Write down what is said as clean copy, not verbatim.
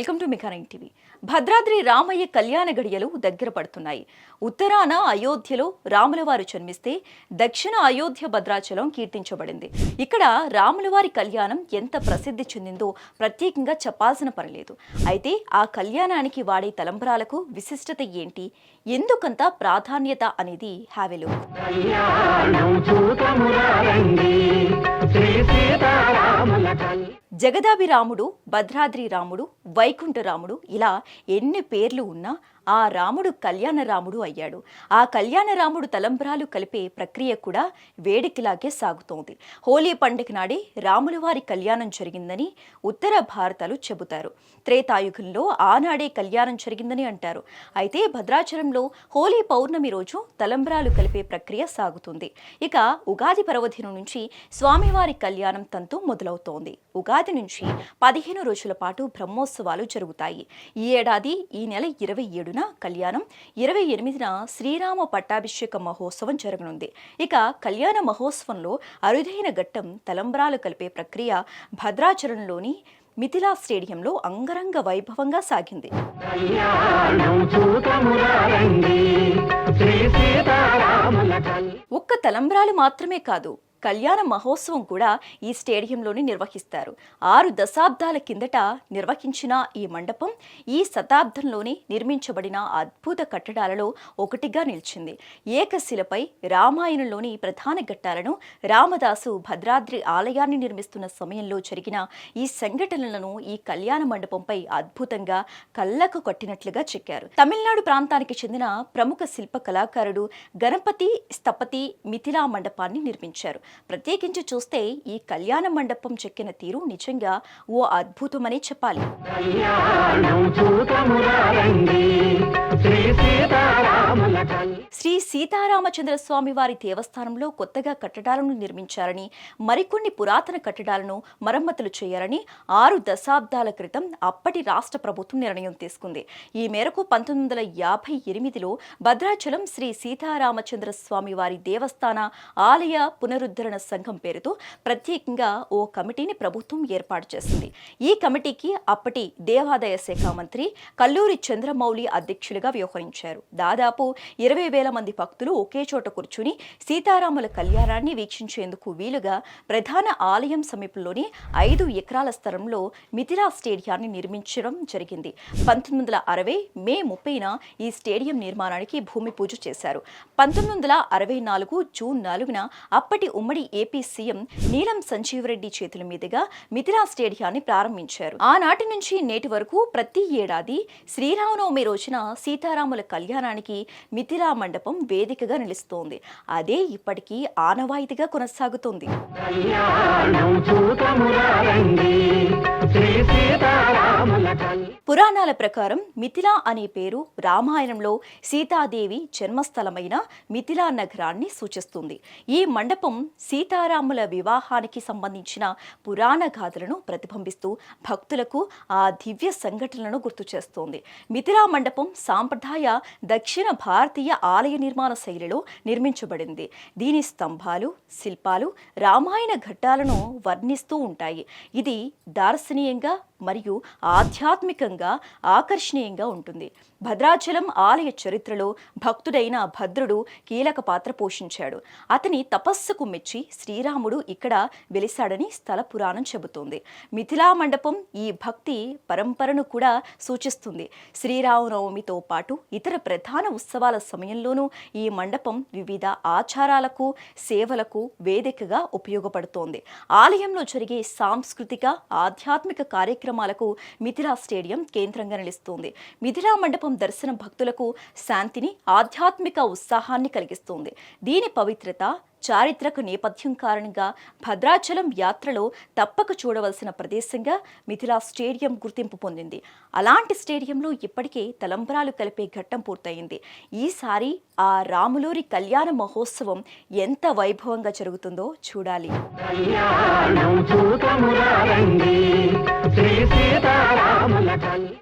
Welcome to మికారింగ్ TV. Bhadradri Ramayya కళ్యాణ గడియలు దగ్గర పడుతున్నాయి. ఉత్తరాన అయోధ్యలో రాములవారు జన్మిస్తే దక్షిణ అయోధ్య భద్రాచలం కీర్తించబడింది. ఇక్కడ రాములవారి కళ్యాణం ఎంత ప్రసిద్ధి చెందిందో ప్రత్యేకంగా చెప్పాల్సిన పనిలేదు. అయితే ఆ కళ్యాణానికి వాడే తలంబ్రాలకు విశిష్టత ఏంటి, ఎందుకంత ప్రాధాన్యత అనేది హ్యావెలు. జగదాభి రాముడు, భద్రాద్రి రాముడు, వైకుంఠ రాముడు ఇలా ఎన్ని పేర్లు ఉన్నా ఆ రాముడు కళ్యాణ రాముడు అయ్యాడు. ఆ కళ్యాణ రాముడు తలంబ్రాలు కలిపే ప్రక్రియ కూడా వేడికిలాగే సాగుతోంది. హోలీ పండుగ నాడే రాముల వారి కళ్యాణం జరిగిందని ఉత్తర భారతాలు చెబుతారు. త్రేతాయుగంలో ఆనాడే కళ్యాణం జరిగిందని అంటారు. అయితే భద్రాచలంలో హోలీ పౌర్ణమి రోజు తలంబ్రాలు కలిపే ప్రక్రియ సాగుతుంది. ఇక ఉగాది పర్వదినం నుంచి స్వామివారి కళ్యాణం తంతు మొదలవుతోంది. ఉగాది నుంచి 15 రోజుల పాటు బ్రహ్మోత్సవాలు జరుగుతాయి. ఈ ఏడాది ఈ నెల 27న కళ్యాణం, 28న శ్రీరామ పట్టాభిషేక మహోత్సవం జరగనుంది. ఇక కళ్యాణ మహోత్సవంలో అరుదైన ఘట్టం తలంబ్రాలు కలిపే ప్రక్రియ భద్రాచలంలోని మిథిలా స్టేడియంలో అంగరంగ వైభవంగా సాగింది. ఒక్క తలంబ్రాలు మాత్రమే కాదు, కళ్యాణ మహోత్సవం కూడా ఈ స్టేడియంలోనే నిర్వహిస్తారు. 6 దశాబ్దాల కిందట నిర్వహించిన ఈ మండపం ఈ శతాబ్దంలోనే నిర్మించబడిన అద్భుత కట్టడాలలో ఒకటిగా నిలిచింది. ఏకశిలపై రామాయణంలోని ప్రధాన ఘట్టాలను రామదాసు భద్రాద్రి ఆలయాన్ని నిర్మిస్తున్న సమయంలో జరిగిన ఈ సంఘటనలను ఈ కళ్యాణ మండపంపై అద్భుతంగా కళ్ళకు కట్టినట్లుగా చెక్కారు. తమిళనాడు ప్రాంతానికి చెందిన ప్రముఖ శిల్ప కళాకారుడు గణపతి స్థపతి మిథిలా మండపాన్ని నిర్మించారు. ప్రత్యేకించి చూస్తే ఈ కళ్యాణ మండపం చెక్కిన తీరు నిజంగా ఓ అద్భుతమని చెప్పాలి. శ్రీ సీతారామచంద్ర స్వామి వారి దేవస్థానంలో కొత్తగా కట్టడాలను నిర్మించారని, మరికొన్ని పురాతన కట్టడాలను మరమ్మతులు చేయాలని 6 దశాబ్దాల క్రితం అప్పటి రాష్ట్ర ప్రభుత్వం నిర్ణయం తీసుకుంది. ఈ మేరకు 1958లో భద్రాచలం శ్రీ సీతారామచంద్ర స్వామి వారి దేవస్థాన ఆలయ పునరుద్ధరణ సంఘం పేరుతో ప్రత్యేకంగా ఓ కమిటీని ప్రభుత్వం ఏర్పాటు చేసింది. ఈ కమిటీకి అప్పటి దేవాదాయ శాఖ మంత్రి కల్లూరి చంద్రమౌళి అధ్యక్షులుగా వ్యవహరించారు. దాదాపు 20,000 మంది భక్తులు ఒకే చోట కూర్చుని సీతారాముల కళ్యాణాన్ని వీక్షించేందుకు వీలుగా ప్రధాన ఆలయం సమీపంలోని 5 ఎకరాల స్థలంలో మిథిలా స్టేడియాన్ని నిర్మించడం జరిగింది. 1960 మే 30న ఈ స్టేడియం నిర్మాణానికి భూమి పూజ చేశారు. 1964 జూన్ 4న అప్పటి ఉమ్మడి ఏపీ సీఎం నీలం సంజీవరెడ్డి చేతుల మీదుగా మిథిలా స్టేడియాన్ని ప్రారంభించారు. ఆనాటి నుంచి నేటి వరకు ప్రతి ఏడాది శ్రీరామనవమి రోజున సీతారాముల కళ్యాణానికి మిథిలా మండపం వేదికగా నిలుస్తోంది. అదే ఇప్పటికీ ఆనవాయితీగా కొనసాగుతోంది. పురాణాల ప్రకారం మిథిలా అనే పేరు రామాయణంలో సీతాదేవి జన్మస్థలమైన మిథిలా నగరాన్ని సూచిస్తుంది. ఈ మండపం సీతారాముల వివాహానికి సంబంధించిన పురాణ గాథలను ప్రతిబింబిస్తూ భక్తులకు ఆ దివ్య సంఘటనలను గుర్తు చేస్తోంది. మిథిలా మండపం సాంప్రదాయ దక్షిణ భారతీయ ఆలయ నిర్మాణ శైలిలో నిర్మించబడింది. దీని స్తంభాలు, శిల్పాలు రామాయణ ఘట్టాలను వర్ణిస్తూ ఉంటాయి. ఇది దార్శనీయంగా మరియు ఆధ్యాత్మికంగా ఆకర్షణీయంగా ఉంటుంది. భద్రాచలం ఆలయ చరిత్రలో భక్తుడైన భద్రుడు కీలక పాత్ర పోషించాడు. అతని తపస్సుకు మెచ్చి శ్రీరాముడు ఇక్కడ వెలిశాడని స్థల పురాణం చెబుతోంది. మిథిలా మండపం ఈ భక్తి పరంపరను కూడా సూచిస్తుంది. శ్రీరామనవమితో పాటు ఇతర ప్రధాన ఉత్సవాల సమయంలోనూ ఈ మండపం వివిధ ఆచారాలకు, సేవలకు వేదికగా ఉపయోగపడుతోంది. ఆలయంలో జరిగే సాంస్కృతిక, ఆధ్యాత్మిక కార్యక్రమాలకు మిథిలా స్టేడియం కేంద్రంగా నిలుస్తుంది. మిథిలా మండపం దర్శనం భక్తులకు శాంతిని, ఆధ్యాత్మిక ఉత్సాహాన్ని కలిగిస్తుంది. దీని పవిత్రత, చారిత్రక నేపథ్యం కారణంగా భద్రాచలం యాత్రలో తప్పక చూడవలసిన ప్రదేశంగా మిథిలా స్టేడియం గుర్తింపు పొందింది. అలాంటి స్టేడియంలో ఇప్పటికే తలంబ్రాలు కలిపే ఘట్టం పూర్తయింది. ఈసారి ఆ రాములూరి కళ్యాణ మహోత్సవం ఎంత వైభవంగా జరుగుతుందో చూడాలి.